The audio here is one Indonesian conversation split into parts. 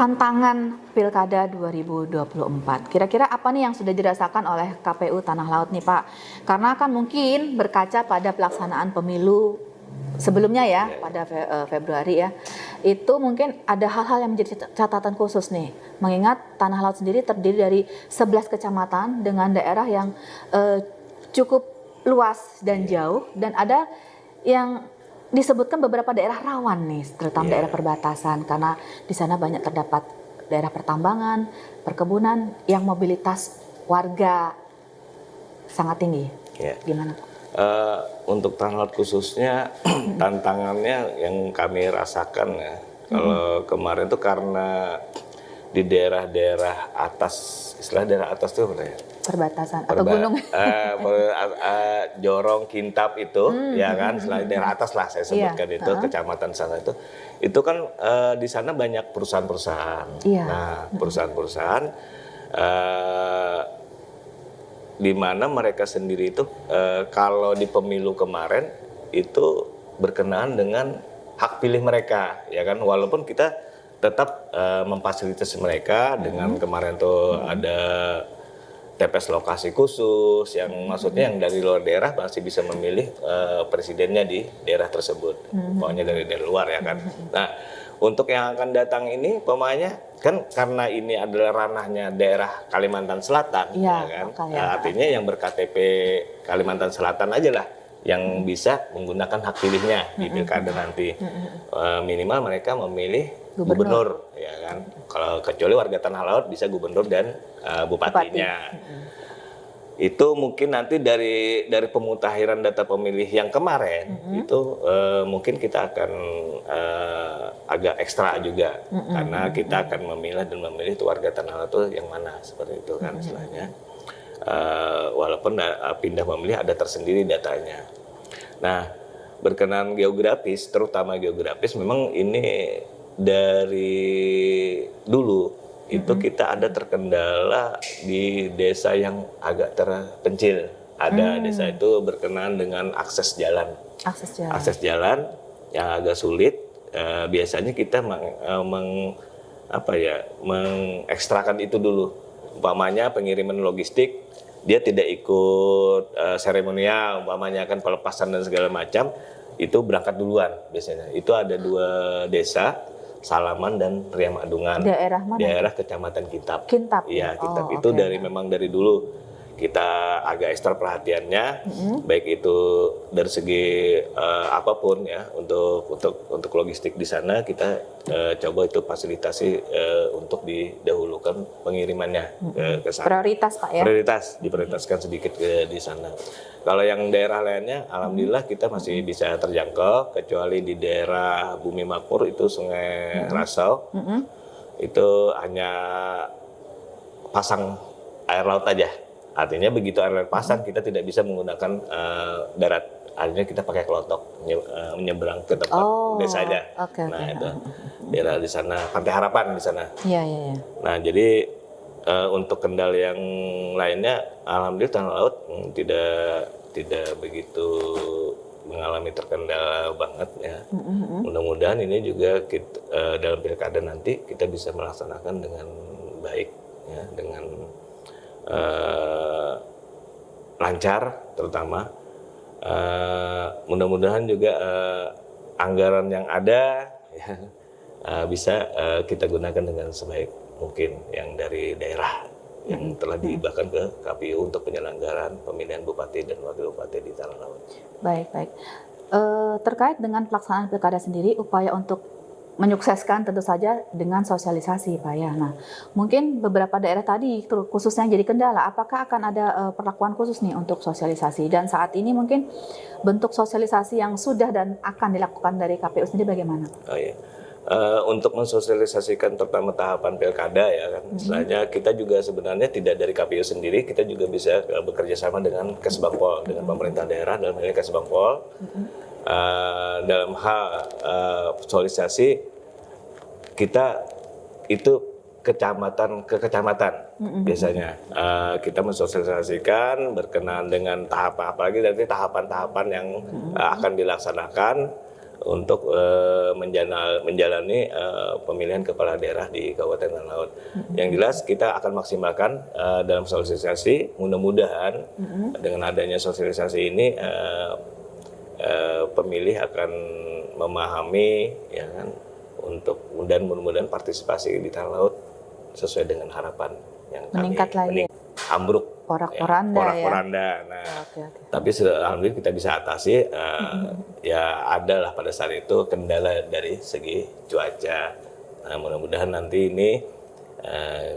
tantangan Pilkada 2024. Kira-kira apa nih yang sudah dirasakan oleh KPU Tanah Laut nih Pak? Karena kan mungkin berkaca pada pelaksanaan pemilu sebelumnya ya, pada Februari ya, itu mungkin ada hal-hal yang menjadi catatan khusus nih. Mengingat Tanah Laut sendiri terdiri dari 11 kecamatan dengan daerah yang cukup luas dan jauh, dan ada yang disebutkan beberapa daerah rawan nih, terutama daerah perbatasan, karena di sana banyak terdapat daerah pertambangan, perkebunan yang mobilitas warga sangat tinggi. Gimana? Untuk Tanah Laut khususnya tantangannya yang kami rasakan ya, kalau kemarin itu karena di daerah-daerah atas, istilah daerah atas itu apa ya? Perbatasan atau gunung? Jorong, Kintab itu, ya kan, selain daerah atas lah saya sebutkan itu, kecamatan sana itu kan di sana banyak perusahaan-perusahaan. Nah, perusahaan-perusahaan di mana mereka sendiri itu kalau di pemilu kemarin itu berkenaan dengan hak pilih mereka, ya kan, walaupun kita tetap memfasilitasi mereka dengan kemarin tuh ada TPS lokasi khusus yang maksudnya yang dari luar daerah masih bisa memilih presidennya di daerah tersebut, pokoknya dari luar ya kan. Nah, untuk yang akan datang ini pemainnya kan karena ini adalah ranahnya daerah Kalimantan Selatan, ya kan, artinya yang berKTP Kalimantan Selatan aja lah yang bisa menggunakan hak pilihnya di pilkada nanti. Minimal mereka memilih gubernur, ya kan. Kalau kecuali warga Tanah Laut bisa gubernur dan bupatinya. Itu mungkin nanti dari pemutakhiran data pemilih yang kemarin itu mungkin kita akan agak ekstra juga karena kita akan memilah dan memilih itu warga Tanah Laut itu yang mana, seperti itu kan istilahnya. Walaupun pindah memilih ada tersendiri datanya. Nah, berkenaan geografis, terutama geografis, memang ini dari dulu itu kita ada terkendala di desa yang agak terpencil. Ada desa itu berkenaan dengan akses jalan. Akses jalan yang agak sulit. Biasanya kita mengekstrakan itu dulu. Umpamanya pengiriman logistik, dia tidak ikut seremonial, umpamanya kan pelepasan dan segala macam, itu berangkat duluan biasanya. Itu ada 2 desa, Salaman dan Riamadungan. Daerah mana? Daerah Kecamatan Kintab. Kintab. Iya, Kintab itu memang dari dulu kita agak ekstra perhatiannya, baik itu dari segi apapun ya, untuk logistik di sana kita coba itu fasilitasi untuk didahulukan pengirimannya ke sana. Prioritas Pak ya? Prioritas, diprioritaskan sedikit di sana. Kalau yang daerah lainnya, alhamdulillah kita masih bisa terjangkau, kecuali di daerah Bumi Makmur itu Sungai Rasau, itu hanya pasang air laut aja. Artinya begitu air laut pasang, kita tidak bisa menggunakan darat. Artinya kita pakai kelotok menyeberang ke tempat desanya. Nah itu daerah di sana, Pantai Harapan di sana. Nah jadi untuk kendala yang lainnya, alhamdulillah Tanah Laut tidak begitu mengalami terkendala banget ya. Mudah-mudahan ini juga dalam pilkada nanti kita bisa melaksanakan dengan baik ya, dengan lancar terutama. Mudah-mudahan juga anggaran yang ada ya, bisa kita gunakan dengan sebaik mungkin yang dari daerah yang telah dihibahkan ke KPU untuk penyelenggaraan pemilihan bupati dan wakil bupati di Tanah Laut. Baik. Terkait dengan pelaksanaan pilkada sendiri, upaya untuk menyukseskan tentu saja dengan sosialisasi Pak ya. Nah, mungkin beberapa daerah tadi khususnya yang jadi kendala, apakah akan ada perlakuan khusus nih untuk sosialisasi? Dan saat ini mungkin bentuk sosialisasi yang sudah dan akan dilakukan dari KPU sendiri bagaimana? Untuk mensosialisasikan terutama tahapan pilkada ya kan, istilahnya kita juga sebenarnya tidak dari KPU sendiri, kita juga bisa bekerja sama dengan Kesbangpol, dengan pemerintah daerah dalam hal ini Kesbangpol. Dalam hal sosialisasi kita itu kecamatan ke kecamatan biasanya kita mensosialisasikan berkenaan dengan tahapan, apalagi dari tahapan-tahapan yang akan dilaksanakan. untuk menjalani pemilihan kepala daerah di Kabupaten Tanah Laut. Yang jelas kita akan maksimalkan dalam sosialisasi. Mudah-mudahan dengan adanya sosialisasi ini pemilih akan memahami, ya kan, dan mudah-mudahan partisipasi di Tanah Laut sesuai dengan harapan yang Meningkat lagi. Ambruk. Porak-poranda Porak-poranda. Nah, tapi alhamdulillah kita bisa atasi. Ya adalah pada saat itu kendala dari segi cuaca. Nah, mudah-mudahan nanti ini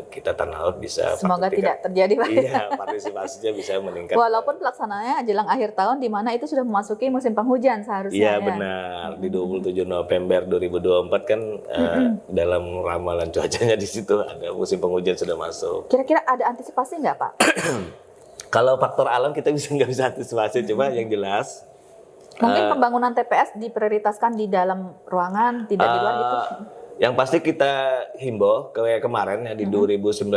kita Tanah Laut bisa. Semoga tidak terjadi, Pak. Iya, partisipasinya bisa meningkat. Walaupun pelaksanaannya jelang akhir tahun, di mana itu sudah memasuki musim penghujan seharusnya. Iya benar. Di 27 November 2024 kan dalam ramalan cuacanya di situ ada musim penghujan sudah masuk. Kira-kira ada antisipasi nggak, Pak? Kalau faktor alam kita nggak bisa antisipasi, cuma yang jelas mungkin pembangunan TPS diprioritaskan di dalam ruangan, tidak di luar gitu. Yang pasti kita himbau kayak kemarin ya di 2009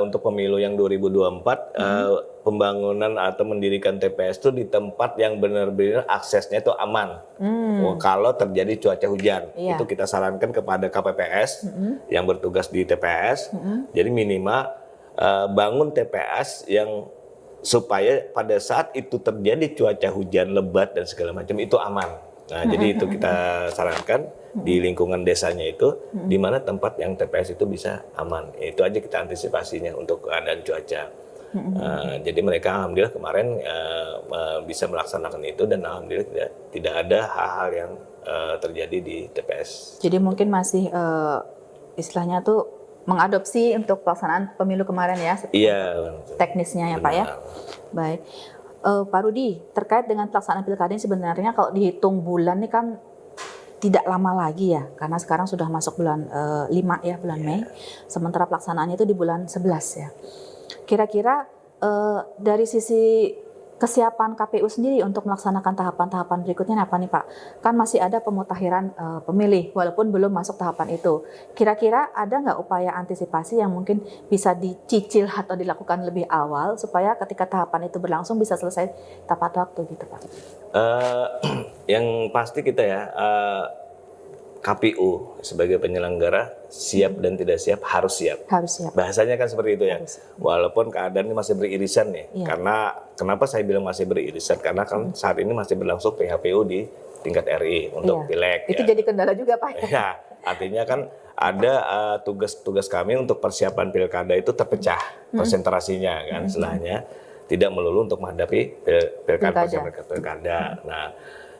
untuk pemilu yang 2024 pembangunan atau mendirikan TPS itu di tempat yang benar-benar aksesnya itu aman. Kalau terjadi cuaca hujan, itu kita sarankan kepada KPPS yang bertugas di TPS. Jadi minimal bangun TPS yang supaya pada saat itu terjadi cuaca hujan lebat dan segala macam itu aman. Nah, jadi itu kita sarankan di lingkungan desanya itu, di mana tempat yang TPS itu bisa aman. Itu aja kita antisipasinya untuk keadaan cuaca. Jadi mereka alhamdulillah kemarin bisa melaksanakan itu dan alhamdulillah tidak ada hal-hal yang terjadi di TPS. Jadi mungkin masih istilahnya tuh mengadopsi untuk pelaksanaan pemilu kemarin ya. Iya. Teknisnya ya, Pak ya. Baik. Pak Rudi, terkait dengan pelaksanaan pilkada ini sebenarnya kalau dihitung bulan ini kan tidak lama lagi ya, karena sekarang sudah masuk bulan 5 ya, bulan Mei. Sementara pelaksanaannya itu di bulan 11 ya. Kira-kira dari sisi kesiapan KPU sendiri untuk melaksanakan tahapan-tahapan berikutnya apa nih, Pak? Kan masih ada pemutakhiran pemilih walaupun belum masuk tahapan itu. Kira-kira ada nggak upaya antisipasi yang mungkin bisa dicicil atau dilakukan lebih awal supaya ketika tahapan itu berlangsung bisa selesai tepat waktu gitu, Pak? Yang pasti kita ya KPU sebagai penyelenggara siap dan tidak siap harus siap. Harus siap. Bahasanya kan seperti itu ya. Harus. Walaupun keadaan ini masih beririsan nih. Iya. Karena kenapa saya bilang masih beririsan? Karena kan saat ini masih berlangsung PHPU di tingkat RI untuk pileg. Itu ya. jadi kendala juga, Pak. Ya, artinya kan ada tugas-tugas kami untuk persiapan pilkada itu terpecah konsentrasinya kan istilahnya. Tidak melulu untuk menghadapi pilkada. Nah,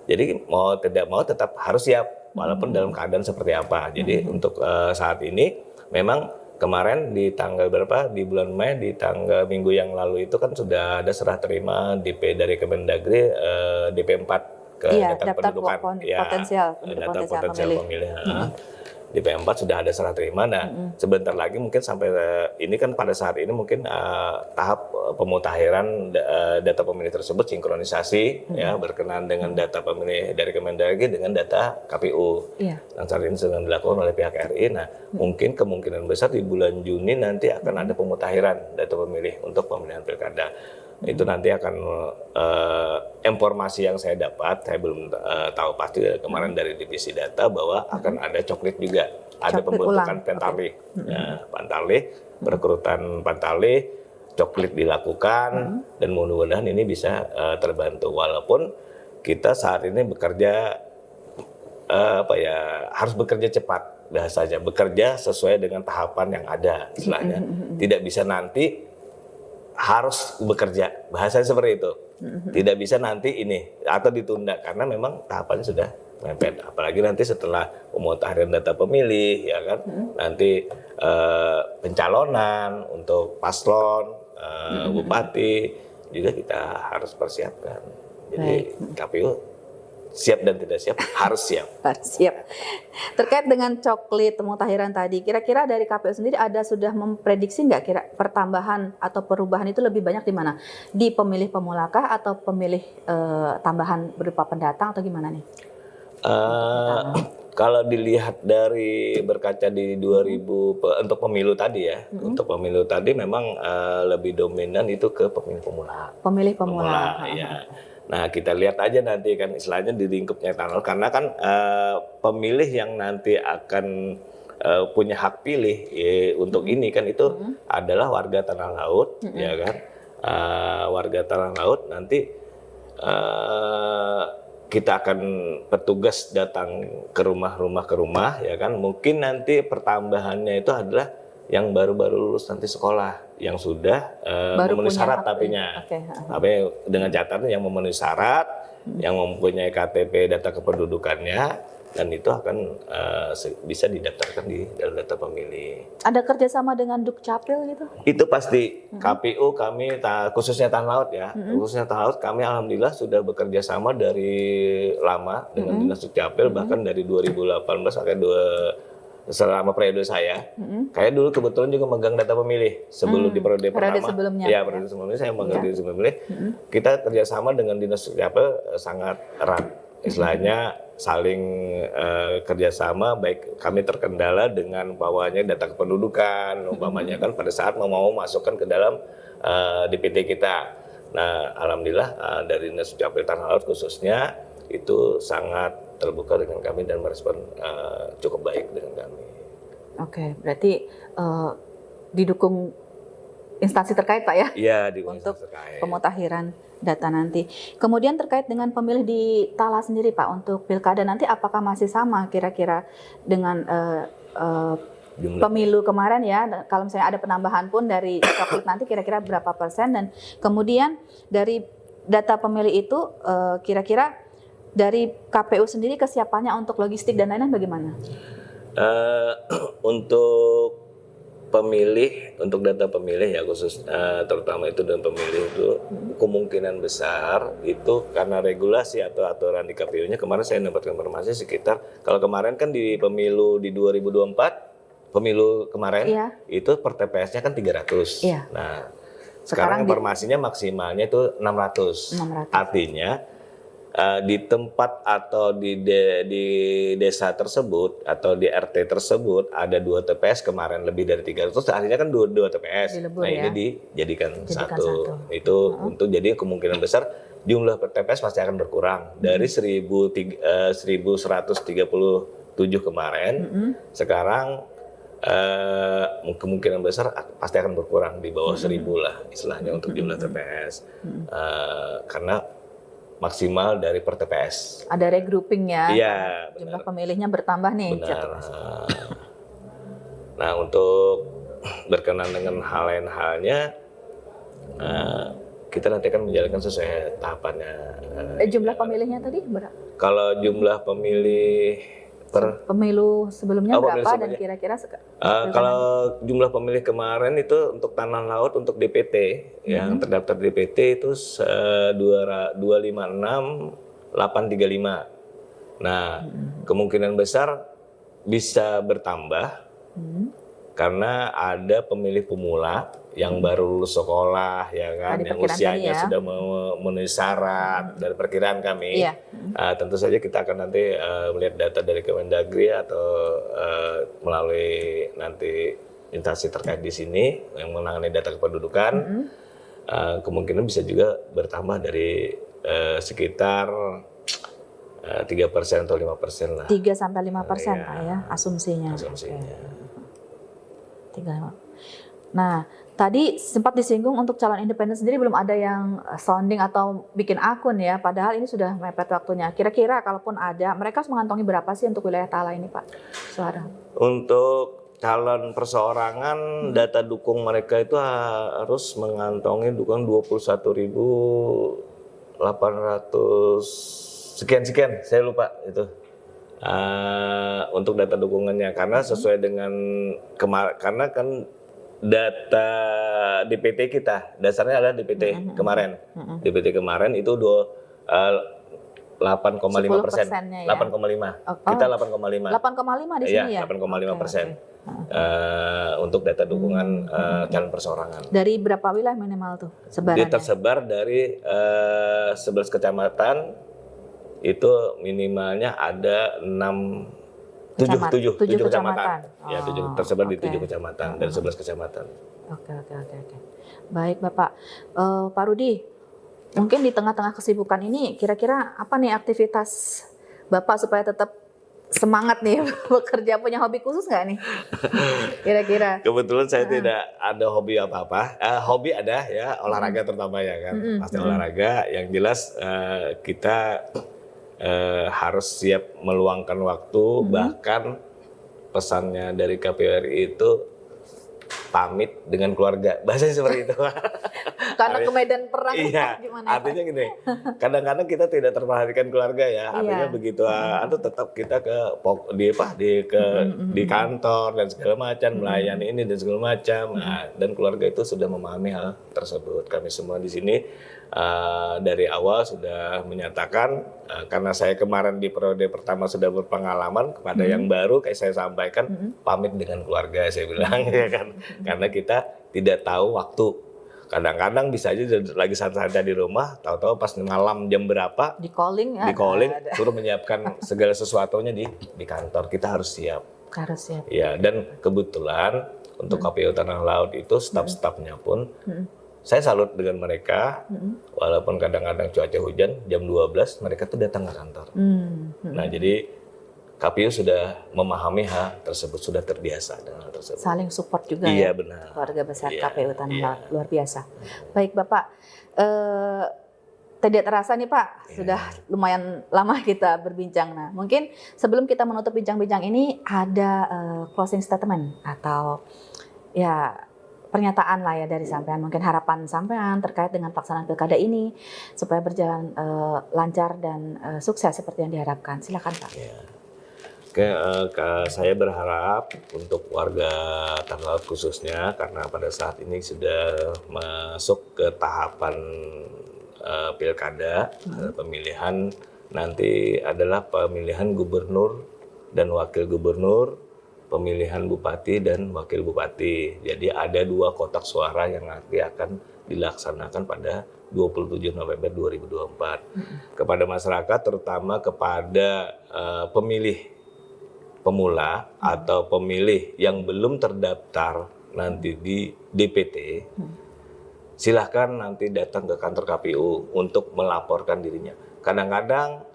jadi mau tidak mau tetap harus siap. Walaupun dalam keadaan seperti apa. Jadi untuk saat ini memang kemarin di tanggal berapa di bulan Mei di tanggal minggu yang lalu itu kan sudah ada serah terima DP dari Kemendagri DP 4 ke data pendudukan potensial pemilih. DP 4 sudah ada serah terima. Nah, sebentar lagi mungkin sampai ini kan pada saat ini mungkin tahap pemutakhiran data pemilih tersebut sinkronisasi ya berkenaan dengan data pemilih dari Kemendagri dengan data KPU. Dan saat ini sedang dilakukan oleh pihak RI. Nah, mungkin kemungkinan besar di bulan Juni nanti akan ada pemutakhiran data pemilih untuk pemilihan pilkada. Itu nanti akan informasi yang saya dapat, saya belum tahu pasti kemarin dari divisi data bahwa akan ada coklit juga, ada pembentukan pentalih, pantalih, perekrutan pantalih, coklit dilakukan dan mudah-mudahan ini bisa terbantu. Walaupun kita saat ini bekerja harus bekerja cepat bahasanya, bekerja sesuai dengan tahapan yang ada istilahnya, tidak bisa nanti harus bekerja, bahasanya seperti itu. Tidak bisa nanti ini atau ditunda karena memang tahapannya sudah mepet. Apalagi nanti setelah pemutakhiran data pemilih, ya kan, nanti pencalonan untuk paslon, bupati juga kita harus persiapkan. Jadi KPU siap dan tidak siap harus siap. Harus siap. Terkait dengan coklit pemutakhiran tadi, kira-kira dari KPU sendiri sudah memprediksi nggak kira pertambahan atau perubahan itu lebih banyak di mana? Di pemilih pemulakah atau pemilih tambahan berupa pendatang atau gimana nih? Kalau dilihat dari berkaca di 2000 untuk pemilu tadi ya, untuk pemilu tadi memang lebih dominan itu ke pemilih pemula. Pemilih pemula. Ya. Nah, kita lihat aja nanti kan istilahnya di lingkupnya Tanah Laut, karena kan pemilih yang nanti akan punya hak pilih untuk ini kan itu adalah warga Tanah Laut, ya kan? Warga Tanah Laut nanti kita akan petugas datang ke rumah ya kan. Mungkin nanti pertambahannya itu adalah yang baru-baru lulus nanti sekolah yang sudah memenuhi syarat tapi dengan catatan yang memenuhi syarat, yang mempunyai KTP data kependudukannya, dan itu akan bisa didaftarkan di dalam data pemilih. Ada kerjasama dengan Dukcapil gitu? Itu pasti. KPU kami khususnya Tanah Laut ya, khususnya Tanah Laut kami alhamdulillah sudah bekerja sama dari lama dengan Dinas Dukcapil, bahkan dari 2018 sampai selama periode saya. Kayak dulu kebetulan juga megang data pemilih sebelum di periode pertama. Sebelumnya. Ya, periode sebelumnya saya megang data pemilih. Kita kerjasama dengan Dinas Dukcapil sangat erat. Istilahnya saling kerjasama, baik kami terkendala dengan bawahnya data kependudukan, umpamanya kan pada saat mau masukkan ke dalam DPT kita. Nah, alhamdulillah dari Dinas Dukcapil Tanah Laut khususnya itu sangat terbuka dengan kami dan merespon cukup baik dengan kami. Oke, berarti didukung instansi terkait Pak ya? Iya, di untuk terkait. pemutakhiran data nanti. Kemudian terkait dengan pemilih di Tala sendiri Pak, untuk pilkada nanti apakah masih sama kira-kira dengan pemilu kemarin ya? Kalau misalnya ada penambahan pun dari Coklik nanti kira-kira berapa persen, dan kemudian dari data pemilih itu kira-kira dari KPU sendiri kesiapannya untuk logistik dan lain-lain bagaimana? Untuk pemilih, untuk data pemilih ya khusus terutama itu dan pemilih itu kemungkinan besar itu karena regulasi atau aturan di KPU-nya kemarin saya dapatkan informasi sekitar, kalau kemarin kan di pemilu di 2024 pemilu kemarin itu per TPS-nya kan 300. Nah, sekarang informasinya maksimalnya itu 600. Artinya di tempat atau di desa tersebut atau di RT tersebut ada 2 TPS kemarin lebih dari 300, artinya kan 2 TPS. Nah, ini dijadikan satu. Itu untuk jadi kemungkinan besar jumlah TPS pasti akan berkurang dari 1137 kemarin. Sekarang kemungkinan besar pasti akan berkurang di bawah 1000 lah istilahnya untuk jumlah TPS. Karena maksimal dari per TPS. Ada regrouping ya? Iya. Jumlah pemilihnya bertambah nih. Benar. Nah, untuk berkenan dengan hal lain halnya, kita nanti akan menjalankan sesuai tahapannya. Jumlah pemilihnya tadi berapa? Kalau jumlah pemilih per pemilu sebelumnya berapa dan kira-kira kalau jumlah pemilih kemarin itu untuk Tanah Laut untuk DPT yang terdaftar DPT itu 256.835. Nah, kemungkinan besar bisa bertambah karena ada pemilih pemula yang baru lulus sekolah ya kan, yang usianya sudah memenuhi syarat dari perkiraan kami. Tentu saja kita akan nanti melihat data dari Kemendagri atau melalui nanti instansi terkait di sini yang menangani data kependudukan. Kemungkinan bisa juga bertambah dari sekitar 3% atau 5% lah. 3-5% Pak ya asumsinya. Nah, tadi sempat disinggung untuk calon independen sendiri belum ada yang sounding atau bikin akun ya, padahal ini sudah mepet waktunya. Kira-kira kalaupun ada, mereka harus mengantongi berapa sih untuk wilayah Tala ini Pak suara? Untuk calon perseorangan, data dukung mereka itu harus mengantongi dukungan 21.800 sekian, saya lupa itu. Untuk data dukungannya karena sesuai dengan karena kan data DPT kita dasarnya adalah DPT kemarin. DPT kemarin itu 8,5%. 8,5. Kita 8,5. 8,5 di sini ya. 8,5%. Untuk data dukungan calon perseorangan. Dari berapa wilayah minimal tuh sebarannya? Dia tersebar dari 11 kecamatan. Itu minimalnya ada 7 kecamatan. Ya, 7 tersebar di 7 kecamatan dan 11 kecamatan. Oke. Baik Bapak. Pak Rudi, Mungkin di tengah-tengah kesibukan ini, kira-kira apa nih aktivitas Bapak supaya tetap semangat nih bekerja, punya hobi khusus nggak nih? Kira-kira. Kebetulan saya tidak ada hobi apa-apa. Hobi ada ya, olahraga terutama ya kan. Pasti olahraga. Yang jelas kita harus siap meluangkan waktu. Bahkan pesannya dari KPU RI itu pamit dengan keluarga. Bahasanya seperti itu. Karena ke medan perang Iya, gimana? artinya gini, kadang-kadang kita tidak terperhatikan keluarga ya. Artinya Iya. begitu, tetap kita di kantor dan segala macam, melayani ini dan segala macam. Nah, dan keluarga itu sudah memahami hal tersebut. Kami semua di sini dari awal sudah menyatakan, karena saya kemarin di periode pertama sudah berpengalaman, kepada yang baru kayak saya sampaikan pamit dengan keluarga, saya bilang ya kan, karena kita tidak tahu waktu. Kadang-kadang bisa aja lagi santai di rumah, tahu-tahu pas malam jam berapa Di calling ya? di calling, suruh menyiapkan segala sesuatunya di kantor. Kita harus siap. Harus ya. Ya, dan kebetulan untuk KPU Tanah Laut itu staf-stafnya pun saya salut dengan mereka. Walaupun kadang-kadang cuaca hujan, jam 12 mereka tuh datang ke kantor. Nah, jadi KPU sudah memahami hal tersebut, sudah terbiasa dengan hal tersebut. Saling support juga Iya, ya. benar. Keluarga besar Iya, KPU Tanah iya. Laut, luar biasa. Baik Bapak, tidak terasa nih Pak, sudah lumayan lama kita berbincang. Nah, mungkin sebelum kita menutup bincang-bincang ini ada closing statement atau ya pernyataan lah ya dari sampean, mungkin harapan sampean terkait dengan pelaksanaan pilkada ini supaya berjalan lancar dan sukses seperti yang diharapkan. Silakan Pak. Saya berharap untuk warga Tanah Laut khususnya, karena pada saat ini sudah masuk ke tahapan pilkada, pemilihan nanti adalah pemilihan gubernur dan wakil gubernur, pemilihan bupati dan wakil bupati. Jadi ada 2 kotak suara yang nanti akan dilaksanakan pada 27 November 2024. Kepada masyarakat, terutama kepada pemilih pemula atau pemilih yang belum terdaftar nanti di DPT, silahkan nanti datang ke kantor KPU untuk melaporkan dirinya. Kadang-kadang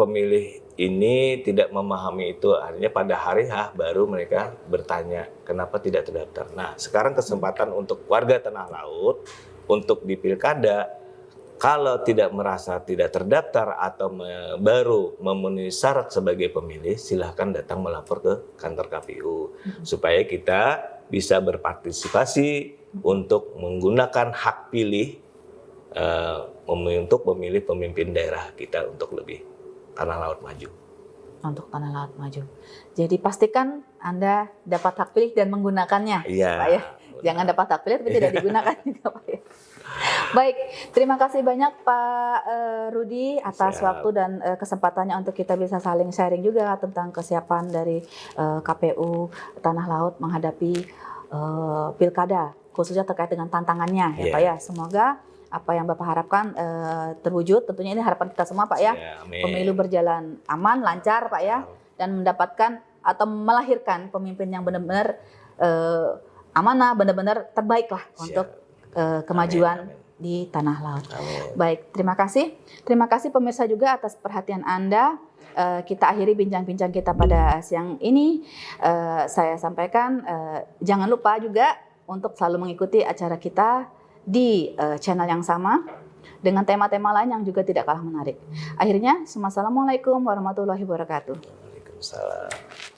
pemilih ini tidak memahami itu, artinya pada hari H baru mereka bertanya kenapa tidak terdaftar. Nah, sekarang kesempatan untuk warga Tanah Laut untuk di pilkada, kalau tidak merasa tidak terdaftar atau baru memenuhi syarat sebagai pemilih, silahkan datang melapor ke kantor KPU supaya kita bisa berpartisipasi untuk menggunakan hak pilih untuk memilih pemimpin daerah kita untuk lebih Tanah Laut maju. Untuk Tanah Laut maju. Jadi pastikan Anda dapat hak pilih dan menggunakannya, Iya. Pak ya. Jangan dapat hak pilih tapi tidak digunakan juga, Pak ya. Baik, terima kasih banyak Pak Rudi atas Siap. waktu dan kesempatannya untuk kita bisa saling sharing juga tentang kesiapan dari KPU Tanah Laut menghadapi pilkada, khususnya terkait dengan tantangannya ya Iya. Pak ya. Semoga apa yang Bapak harapkan terwujud. Tentunya ini harapan kita semua Pak ya. Amin. Pemilu berjalan aman, lancar Pak ya, dan mendapatkan atau melahirkan pemimpin yang benar-benar amanah, benar-benar terbaik lah Siap. untuk kemajuan Amin. di Tanah Laut. Amin. Baik, terima kasih. Terima kasih pemirsa juga atas perhatian Anda. Kita akhiri bincang-bincang kita pada siang ini. Saya sampaikan jangan lupa juga untuk selalu mengikuti acara kita di channel yang sama dengan tema-tema lain yang juga tidak kalah menarik. Akhirnya, assalamualaikum warahmatullahi wabarakatuh. Waalaikumsalam.